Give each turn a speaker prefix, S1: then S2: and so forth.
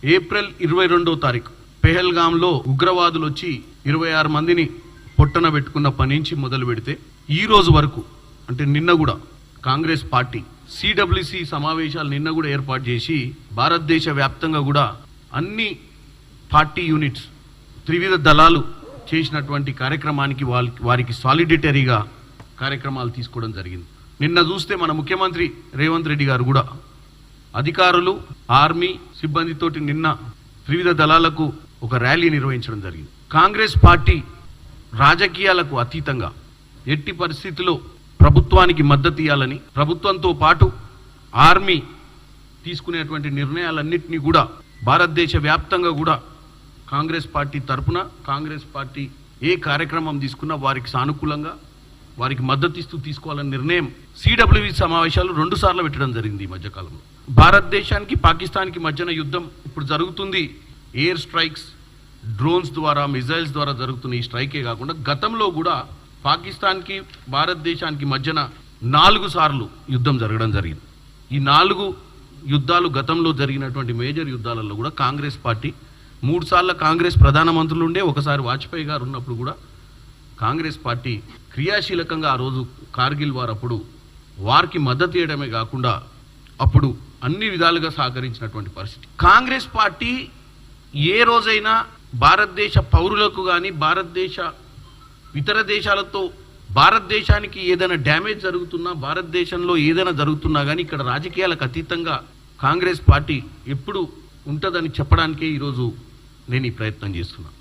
S1: April 22వ తారీఖు పెహల్గాంలో ఉగ్రవాదులు వచ్చి 26 మందిని పొట్టన పెట్టుకున్న పని నుంచి మొదలు పెడితే ఈ రోజు వరకు అంటే నిన్న కూడా కాంగ్రెస్ పార్టీ సిడబ్ల్యూసి సమావేశాలు నిన్న కూడా ఏర్పాటు చేసి భారతదేశ వ్యాప్తంగా కూడా అన్ని పార్టీ యూనిట్స్ త్రివిధ దళాలు చేసినటువంటి కార్యక్రమానికి వారికి సాలిడిటరీగా కార్యక్రమాలు తీసుకోవడం జరిగింది. నిన్న చూస్తే మన ముఖ్యమంత్రి రేవంత్ రెడ్డి గారు కూడా అధికారులు ఆర్మీ సిబ్బందితోటి నిన్న త్రివిధ దళాలకు ఒక ర్యాలీ నిర్వహించడం జరిగింది. కాంగ్రెస్ పార్టీ రాజకీయాలకు అతీతంగా ఎట్టి పరిస్థితుల్లో ప్రభుత్వానికి మద్దతు ఇవ్వాలని, ప్రభుత్వంతో పాటు ఆర్మీ తీసుకునేటువంటి నిర్ణయాలన్నింటినీ కూడా భారతదేశ వ్యాప్తంగా కూడా కాంగ్రెస్ పార్టీ తరపున కాంగ్రెస్ పార్టీ ఏ కార్యక్రమం తీసుకున్నా వారికి సానుకూలంగా వారికి మద్దతు ఇస్తూ తీసుకోవాలనే నిర్ణయం సిడబ్ల్యూసి సమావేశాలు 2 సార్లు పెట్టడం జరిగింది. ఈ మధ్యకాలంలో భారతదేశానికి పాకిస్తాన్కి మధ్యన యుద్ధం ఇప్పుడు జరుగుతుంది. ఎయిర్ స్ట్రైక్స్, డ్రోన్స్ ద్వారా, మిజైల్స్ ద్వారా జరుగుతున్న ఈ స్ట్రైకే కాకుండా గతంలో కూడా పాకిస్తాన్కి భారతదేశానికి మధ్యన 4 సార్లు యుద్ధం జరగడం జరిగింది. ఈ 4 యుద్ధాలు గతంలో జరిగినటువంటి మేజర్ యుద్ధాలలో కూడా కాంగ్రెస్ పార్టీ 3 సార్లు కాంగ్రెస్ ప్రధానమంత్రులు ఉండే, ఒకసారి వాజ్పేయి గారు ఉన్నప్పుడు కూడా కాంగ్రెస్ పార్టీ క్రియాశీలకంగా ఆ రోజు కార్గిల్ వార్ అప్పుడు వారికి మద్దతు ఇవ్వడమే కాకుండా అప్పుడు అన్ని విధాలుగా సహకరించినటువంటి పరిస్థితి. కాంగ్రెస్ పార్టీ ఏ రోజైనా భారతదేశ పౌరులకు కానీ భారతదేశ ఇతర దేశాలతో భారతదేశానికి ఏదైనా డ్యామేజ్ జరుగుతున్నా, భారతదేశంలో ఏదైనా జరుగుతున్నా కానీ ఇక్కడ రాజకీయాలకు అతీతంగా కాంగ్రెస్ పార్టీ ఎప్పుడు ఉంటుందని చెప్పడానికే ఈరోజు నేను ఈ ప్రయత్నం చేస్తున్నాను.